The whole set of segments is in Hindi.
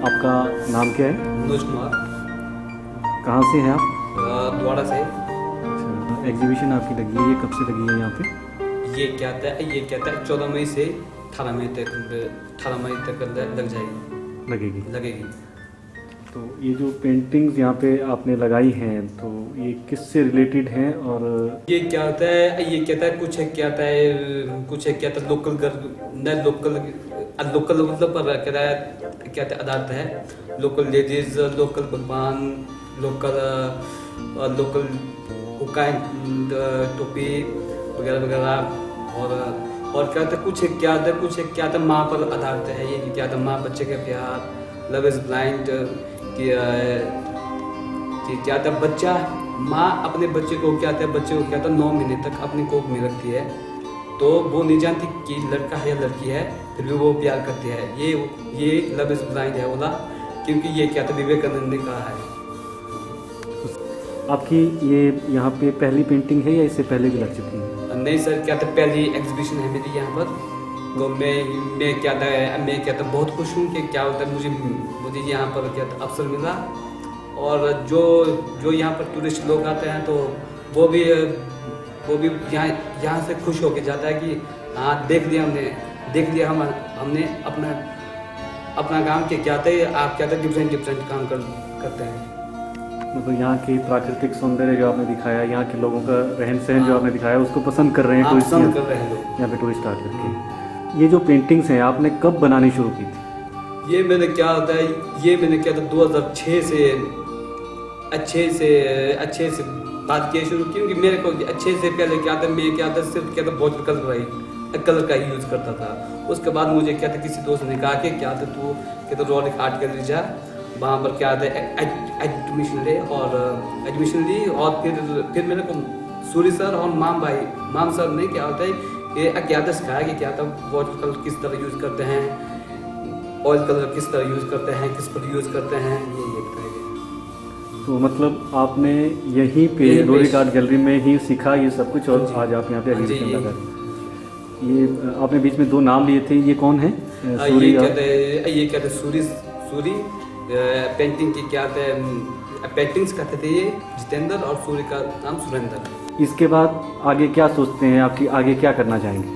आपका नाम क्या है? मनोज कुमार, कहाँ से हैं आप? द्वारा से। अच्छा, एग्जीबिशन आपकी लगी है, ये कब से लगी है यहाँ पे? ये क्या था 14 मई से 18 मई तक लग जाएगी, लगेगी। तो ये जो पेंटिंग्स यहाँ पे आपने लगाई हैं तो ये किससे रिलेटेड हैं? और ये क्या होता है कुछ क्या था लोकल मतलब पर क्या था आधारित है। लोकल लेडीज, लोकल भगवान, लोकल हुकाइन, टोपी वगैरह वगैरह। और क्या था माँ पर आधारित है। ये क्या था माँ बच्चे का प्यार, लव इज ब्लाइंड कि क्या था बच्चा, माँ अपने बच्चे को क्या था 9 महीने तक अपनी कोख में रखती है। तो वो नहीं जानती कि लड़का है या लड़की है, फिर भी वो प्यार करती है। ये लव इज ब्लाइंड है बोला, क्योंकि ये क्या था विवेकानंद ने कहा है। आपकी ये यहाँ पे पहली पेंटिंग है या इससे पहले भी लग चुकी है? नहीं सर, क्या था पहली एग्जीबिशन है मेरी यहाँ पर। तो मैं क्या था बहुत खुश हूँ कि क्या होता है मुझे यहाँ पर क्या था अवसर मिला। और जो यहाँ पर टूरिस्ट लोग आते हैं तो वो भी यहाँ से खुश होके जाता है कि हाँ देख लिया हमने अपना काम के क्या था आप क्या था डिफरेंट काम करते हैं। मतलब यहाँ की प्राकृतिक सौंदर्य जो आपने दिखाया, यहाँ के लोगों का रहन सहन जो आपने दिखाया उसको पसंद कर रहे हैं टूरिस्ट, यहाँ पे टूरिस्ट आकर के। ये जो पेंटिंग्स हैं आपने कब बनानी शुरू की थी? ये मैंने क्या था 2006 से अच्छे से बात किया शुरू की। क्योंकि मेरे को अच्छे से पहले मैं सिर्फ बहुत कलर का ही यूज़ करता था। उसके बाद मुझे क्या था किसी दोस्त ने कहा कि तू रोलिक आर्ट गैलरी जा, वहाँ पर क्या था एडमिशन ली। और फिर मेरे को सूरी सर और माम सर ने क्या था सिखाया कि क्या था वाटर कलर किस तरह यूज़ करते हैं, ऑयल कलर किस तरह यूज़ करते हैं, किस पर यूज़ करते हैं, ये बताया गया। तो मतलब आपने यहीं पे रोलिक आर्ट गैलरी में ही सीखा ये सब कुछ, और आज आप यहाँ पे एग्जीबिशन लगा रहे हैं। ये आपने बीच में 2 नाम लिए थे, ये कौन है? ये कहते सूरी पेंटिंग की क्या थे पेंटिंग्स कहते थे ये जितेंद्र, और सूर्य का नाम सुरेंद्र। इसके बाद आगे क्या सोचते हैं आपकी, आगे क्या करना चाहेंगे?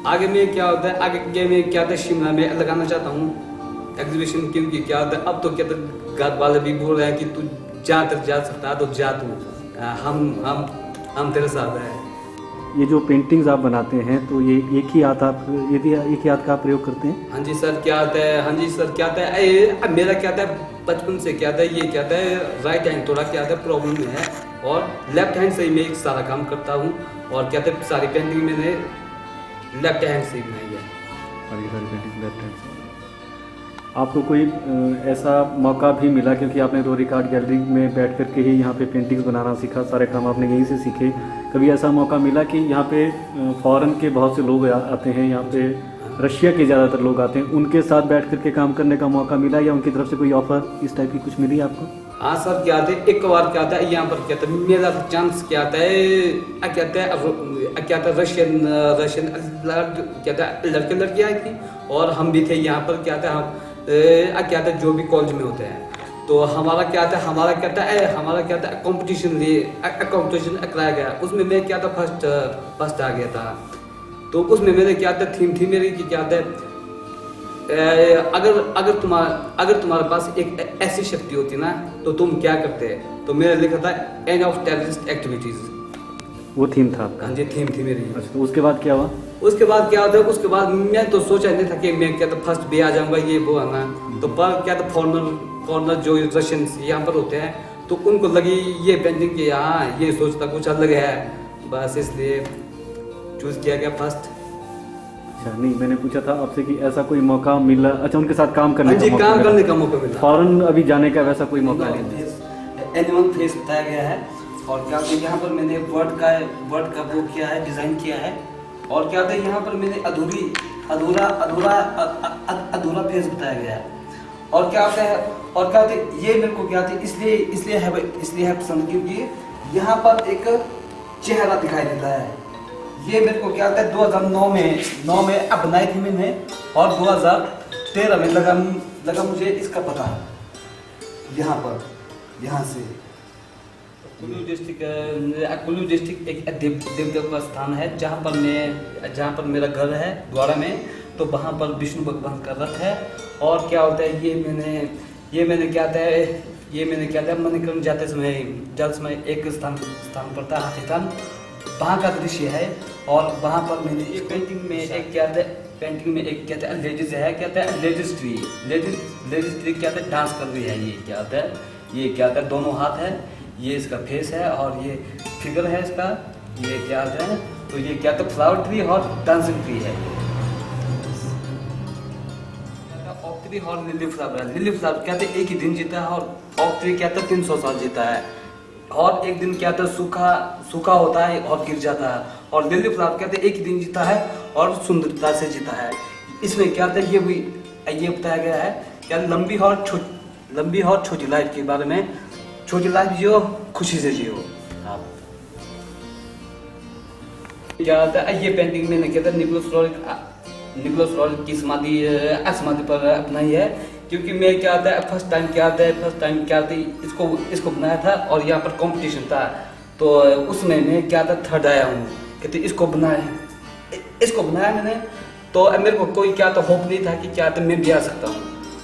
आगे में क्या होता है शिमला में लगाना चाहता हूँ एग्जीबिशन। क्योंकि क्या होता है अब तो क्या घर वाले भी बोल रहे हैं कि तू जा सकता है तो जा तू, हम तेरे साथ हैं। ये जो पेंटिंग्स आप बनाते हैं तो ये एक ही हाथ का आप प्रयोग करते हैं? हाँ जी सर, क्या आता है मेरा क्या आता है बचपन से राइट हैंड थोड़ा प्रॉब्लम है, और लेफ्ट हैंड से ही मैं सारा काम करता हूँ। और सारी पेंटिंग मैंने लेफ्ट हैंड से बनाई है। सारी पेंटिंग लेफ्ट हैंड से। आपको कोई ऐसा मौका भी मिला, क्योंकि आपने रोलिक आर्ट गैलरी में बैठ कर के ही यहाँ पे पेंटिंग्स बनाना सीखा, सारे काम आपने यहीं से सीखे। कभी ऐसा मौका मिला कि यहाँ पे फॉरेन के बहुत से लोग आते हैं, यहाँ पे रशिया के ज़्यादातर लोग आते हैं, उनके साथ बैठ कर के काम करने का मौका मिला, या उनकी तरफ से कोई ऑफर इस टाइप की कुछ मिली आपको? हाँ सर, एक बार यहाँ पर मेरा चांस रशियन लड़के लड़की आई थी, और हम भी थे यहाँ पर जो भी कॉलेज में होते हैं। तो हमारा कंपटीशन कराया गया, उसमें मैं फर्स्ट आ गया था। तो उसमें मेरे थीम थी मेरी कि अगर तुम्हारे पास एक ऐसी शक्ति होती ना तो तुम क्या करते? तो मैंने लिखा था एंड ऑफ टेररिस्ट एक्टिविटीज। वो थीम था आपका? हाँ जी, थीम थी मेरी। अच्छा, तो उसके बाद क्या हुआ? उसके बाद मैं तो सोचा नहीं था कि मैं फर्स्ट भी आ जाऊंगा, ये वो आना। तो पर फॉरनर जो रशियन यहाँ पर होते हैं तो उनको लगी ये पेंटिंग की हाँ ये सोचता कुछ अलग है, बस इसलिए चूज किया गया फर्स्ट। अच्छा, नहीं मैंने पूछा था आपसे कि ऐसा कोई मौका मिला? अच्छा, उनके साथ काम करने का मौका मिला। फॉरेन अभी जाने का वैसा कोई मौका नहीं? एनिमल फेस बताया गया है। और क्या होता है यहाँ पर मैंने वर्ड का वो किया है, डिजाइन किया है। और क्या होता है यहाँ पर मैंने अधूरा फेस बताया गया है। और क्या होता है ये मेरे को क्या होता है इसलिए है पसंद, क्योंकि यहाँ पर एक चेहरा दिखाई देता है। ये मेरे को क्या होता है 2009 में अब बनाई थी मैंने, और 13 में लगा मुझे इसका पता, यहाँ पर, यहाँ से कुल्लू डिस्ट्रिक्ट एक देव का स्थान है, जहाँ पर मेरा घर है द्वारा में। तो वहाँ पर विष्णु भगवान का रथ है। और क्या होता है, ये मैंने क्या था मणिकर्ण जाते समय एक स्थान पड़ता है, हाथी स्थान, वहाँ का दृश्य है। और वहाँ पर मैंने एक पेंटिंग में एक क्या था लेडीज है, क्या था लेडीज ट्री क्या था डांस कर रही है। ये क्या था दोनों हाथ है, ये इसका फेस है और ये फिगर है इसका, ये क्या है, तो ये क्या था फ्लावर ट्री और डांसिंग ट्री है। ऑक ट्री और लिली फ्लावर क्या था एक ही दिन जीता है, और ऑक ट्री क्या था 300 साल जीता है। और एक दिन क्या था सूखा होता है और गिर जाता है। और लिली फ्लावर क्या था एक ही दिन जीता है और सुंदरता से जीता है। इसमें क्या था ये बताया गया है क्या लंबी और छोटी लाइफ के बारे में। छोटी लाइफ जियो, खुशी से जियो आप। क्या था ये पेंटिंग मैंने क्या था निकोलस रॉल की समाधि पर अपनाई है। क्योंकि मैं क्या था फर्स्ट टाइम क्या था इसको बनाया था, और यहाँ पर कंपटीशन था, तो उसमें मैं क्या था थर्ड आया हूँ। कहते इसको बनाया मैंने, तो मेरे को कोई क्या तो होप नहीं था कि क्या था मैं भी आ सकता हूँ,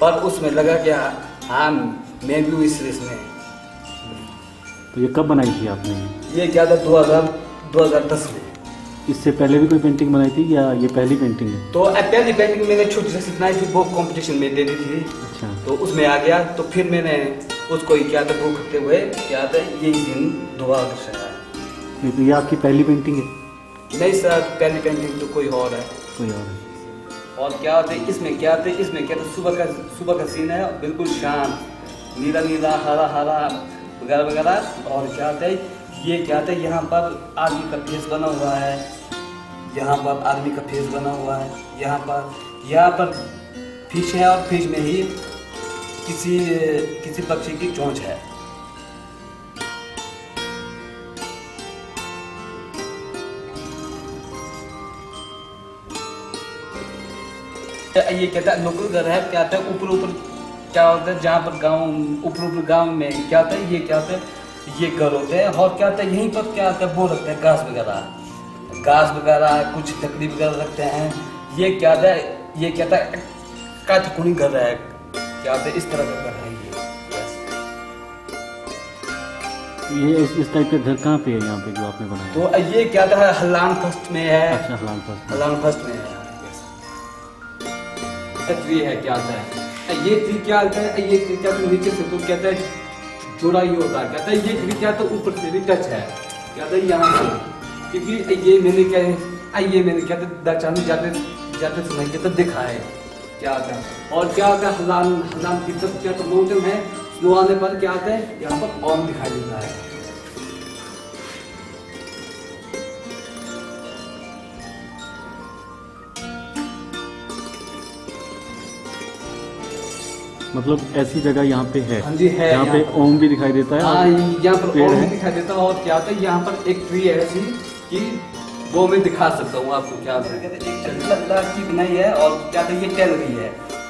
पर उसमें लगा कि हाँ मैं भी हूँ इस रेस में। तो ये कब बनाई थी आपने? ये क्या था 2010 में। इससे पहले भी कोई पेंटिंग बनाई थी या ये पहली पेंटिंग है? तो पहली पेंटिंग मैंने छोटी सी बनाई थी, वो कंपटीशन में दे दी थी। अच्छा। तो उसमें आ गया, तो फिर मैंने उसको क्या था वो करते हुए क्या था यही दिन दोबारा दर्शाया। तो ये आपकी पहली पेंटिंग है? नहीं सर, पहली पेंटिंग तो कोई और है। और क्या होता है इसमें क्या था सुबह का सीन है, बिल्कुल शांत, नीला हरा वगैरह। और क्या होता है ये क्या था यहाँ पर आदमी का फेस बना हुआ है, यहाँ पर फिश है, और फिश में ही किसी पक्षी की चोंच है। ये कहता है लोकल घर है, क्या होता है ऊपर क्या होता है जहाँ पर ऊपर गांव में क्या होता है ये घर होते हैं। और क्या होता है यहीं पर क्या होता है वो रखते हैं घास वगैरह कुछ लकड़ी वगैरह रखते हैं। ये क्या था काठकुनी घर है, क्या होता है इस तरह का घर है ये इस टाइप के घर कहाँ पे है यहाँ पे जो आपने बनाया? तो ये क्या था हलान फर्स्ट में है। अच्छा, हलान फर्स्ट में है। ट्री है क्या होता है ये ट्री क्या होता है, ये ट्री क्या होता है नीचे से तो कहता है जुड़ा ही होता है, कहता है ये ट्री क्या तो ऊपर से भी टच है, कहता है यहाँ से। क्योंकि ये मैंने क्या था दर्शाने जाते समय क्या देखा है क्या होता है। और क्या होता है हलान की तरफ क्या तो माउंटेन है, स्नो आने पर क्या होता है यहाँ पर ओम दिखाई देता है। मतलब ऐसी जगह यहाँ पे है? हाँ जी है, यहाँ पे ओम भी दिखाई देता है। हाँ, यहाँ पर ओम भी दिखाई देता है। और क्या होता है यहाँ पर एक ट्री है ऐसी कि वो मैं दिखा सकता हूँ आपको। क्या होता है एक की बनाई है, और क्या होता है ये टहल रही है।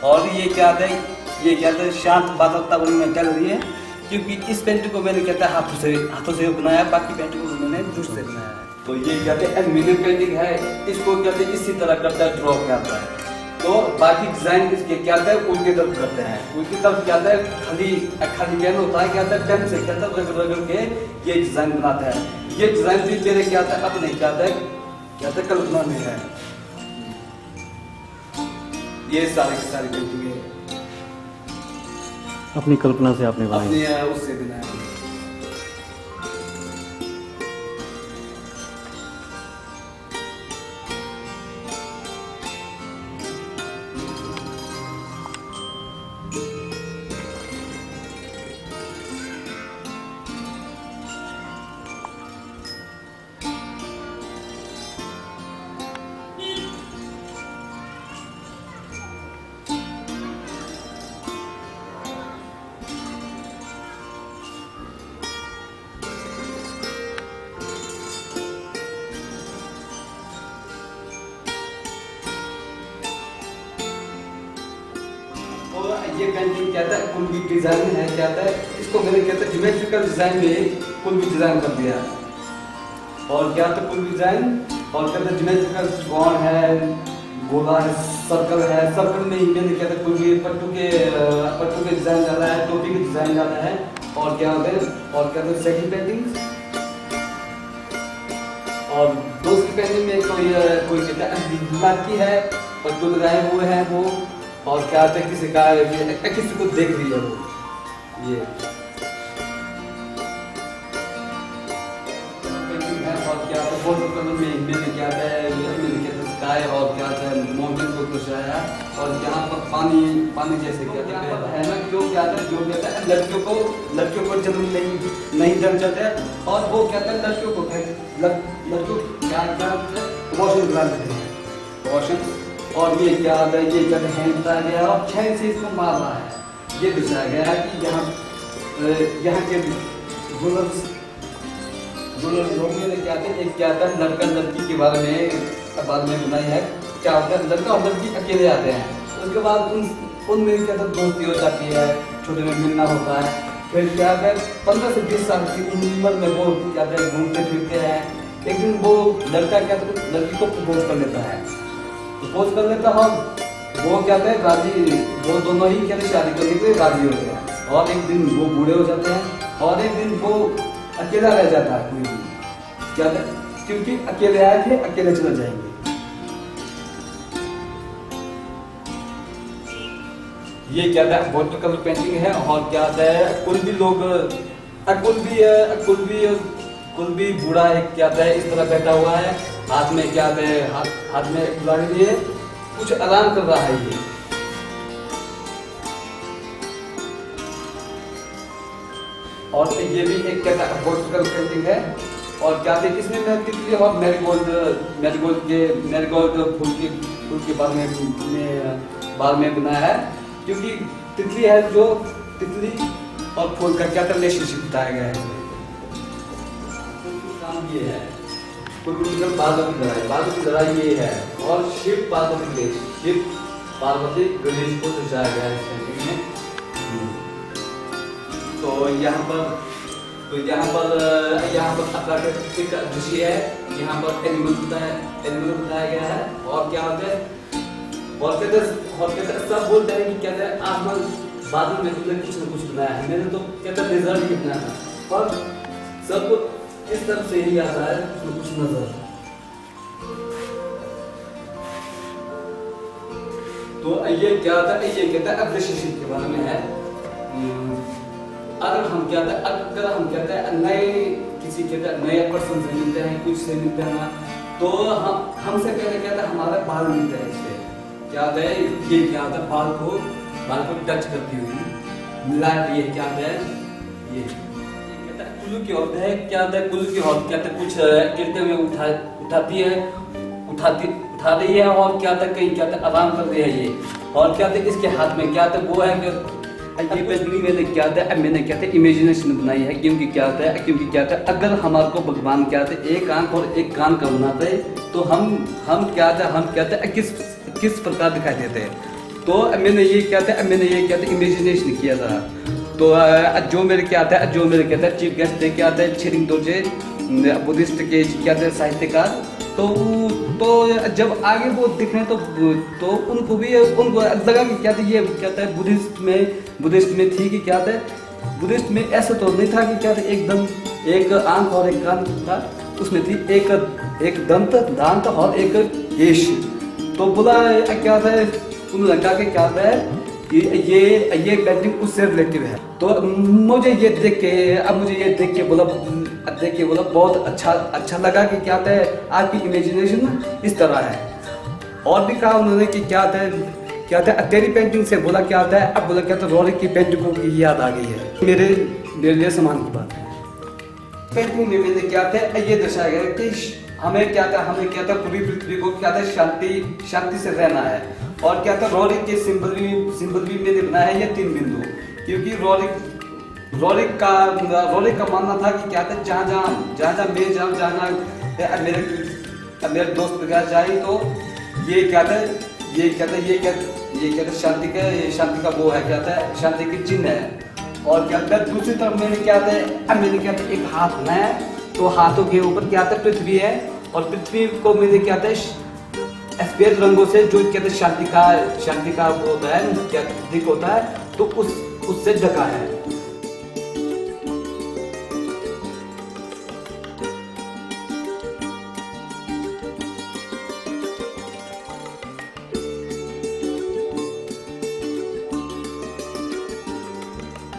और ये क्या होता है शांत वातावरण में टहल रही है। क्योंकि इस पेंटिंग को मैंने कहता है हाथों से बनाया, बाकी पेंटिंग को मैंने ब्रश से बनाया है। तो ये क्या कहते हैं एल्यूमिनियम पेंटिंग है, इसको कहते हैं इसी तरह करता है ड्रॉ करता है। तो बाकी डिजाइन इसके क्या होता है उनकी तरफ करते हैं, उनकी तरफ क्या होता है खाली पेन होता है, क्या होता है पेन से क्या होता है रगड़ के ये डिजाइन बनाता है। ये डिजाइन भी मेरे क्या होता है अपने क्या होता है कल्पना में है। ये सारी पेंटिंग अपनी कल्पना से आपने बनाई? अपने उससे बनाया। तो ये पेंटिंग क्या था, कुल भी डिजाइन है क्या था, इसको मैंने क्या था ज्योमेट्रिकल डिजाइन में कुल भी डिजाइन कर दिया। और क्या था कुल डिजाइन, और क्या था ज्योमेट्रिकल त्रिकोण है, गोला है, सर्कल है, सर्कल में ही मैंने क्या था कुल भी पट्टू के डिजाइन डाला है, टोपी के डिजाइन डाला है। और क्या होता है, और क्या था सेकंड पेंटिंग, और दूसरी पेंटिंग में कोई कहता है की है, पट्टू लगाए हुए हैं वो, और क्या होता है किसी को देख रही है वो, ये पेंटिंग है। और क्या होता है वाटर कलर में मैंने क्या है, मैंने क्या स्काई और क्या है माउंटेन को दर्शाया। और यहाँ पर पानी जैसे क्या है ना, जो क्या है जो कहता है लड़कियों को जन्म नहीं देना चाहते हैं, और वो कहता है लड़कियों को क्या वॉशिंग करा देते हैं, वॉशिंग। और ये क्या है, ये क्या हैंड बताया गया और छह से इसको मार रहा है। ये दिखाया गया है कि यहाँ के लोग ने क्या थे, एक क्या था लड़का लड़की के बारे में बनाई है। क्या होता है, लड़का और लड़की अकेले आते हैं, उसके बाद उनमें क्या था दोस्ती हो जाती है, छोटे में मिलना होता है। फिर क्या है 15 से 20 साल की उम्र में वो क्या है घूमते फिरते हैं। एक दिन वो लड़का क्या था लड़की को प्रपोज कर लेता है, वो क्या है राजी, वो दोनों ही क्या शादी करने के लिए राजी होते हैं। और एक दिन वो बूढ़े हो जाते हैं, और एक दिन वो अकेला रह जाता है कोई भी, क्या है क्योंकि अकेले आए थे अकेले चले जाएंगे। ये क्या था वाटर कलर पेंटिंग है। और क्या है कुल भी बूढ़ा है क्या था इस तरह बैठा हुआ है, हाथ में क्या है हाथ में एक गुलाबी लिए कुछ आराम कर रहा है ये। और ये भी एक क्या था वाटर कलर पेंटिंग है। और क्या थे इसमें मैं तितली और मैरीगोल्ड फूल के बारे में बनाया है, क्योंकि तितली है जो तितली और फूल का क्या रिलेशनशिप बताया गया है। काम ये है बाजू की लड़ाई ये है। और शिव पार्वती गणेश को दर्शाया गया है इस पेंटिंग में। तो यहाँ पर प्राकृतिक दृश्य है, यहाँ पर एनिमल बताया गया है। और क्या होता है, और कहते सब बोलते हैं कि कहते हैं आसमान बादल में तुमने कुछ न कुछ बनाया है, मैंने तो कहते रिजल्ट ही बनाया था, और सबको इस तरफ से ही आता है कुछ नजर। तो ये क्या था, ये कहता है रिलेशनशिप के बारे में है। अगर हम कहते हैं नए पर्सन से मिलते हैं, कुछ से मिलते हैं ना, तो हमसे पहले क्या था हमारा बाल मिलता है इससे। क्या होता है ये क्या होता है बाल को टच करती हुई मिला, ये क्या होता है ये कहता है कुल्लू की औरत है। क्या होता है कुल्लू की औरत कहते कुछ गिरते हुए उठा रही है, और क्या होता है कहीं क्या होता है आराम कर रही है ये। और क्या होता है इसके हाथ में क्या होता है वो है ये पेंटिंग मैंने क्या था इमेजिनेशन बनाई है, क्योंकि क्या होता है अगर हमारे को भगवान क्या होता है एक आंख और एक कान का बनाता है, तो हम क्या था किस प्रकार दिखाई देते हैं। तो मैंने ये क्या था इमेजिनेशन किया था। तो जो मेरे क्या था चीफ गेस्ट थे क्या था छिरिंग दोर्जे बुद्धिस्ट के क्या थे साहित्यकार। तो जब आगे वो दिख रहे तो उनको लगा कि क्या था ये क्या था बुद्धिस्ट में थी कि क्या था बुद्धिस्ट में ऐसा तो नहीं था कि क्या था एकदम एक आंख और एक कान था, उसमें थी एक दांत और एक केश। तो बोला क्या था उन्होंने कहा कि क्या था ये पेंटिंग उससे रिलेटिव है। तो मुझे ये देख के बोला बहुत अच्छा लगा कि क्या था आपकी इमेजिनेशन इस तरह है। और भी कहा उन्होंने कि क्या था तेरी पेंटिंग से बोला क्या था अब बोला क्या था रोलिक की पेंटिंग को याद आ गई है, मेरे लिए समान की बात है। पेंटिंग में मैंने क्या था ये दर्शाया गया कि हमें क्या था पूरी पृथ्वी को क्या था शांति से रहना है। और क्या था रोलिक के सिंबल भी मैंने बनाया है ये 3 बिंदु, क्योंकि रोलिक का मानना था कि क्या था जहाँ मैं जाऊँ जहाँ मेरे दोस्त वगैरह जाए तो ये क्या था ये क्या कहते हैं शांति का वो है, क्या कहता है शांति की चिन्ह है। और क्या कहता है दूसरी तरफ मैंने क्या कहता है, अब मैंने क्या कहता है एक हाथ में, तो हाथों के ऊपर क्या कहता है पृथ्वी है, और पृथ्वी को मैंने क्या कहता है सफेद रंगों से जो कहते हैं शांति का वो होता है, क्या प्रतीक होता है, तो उससे ढका है।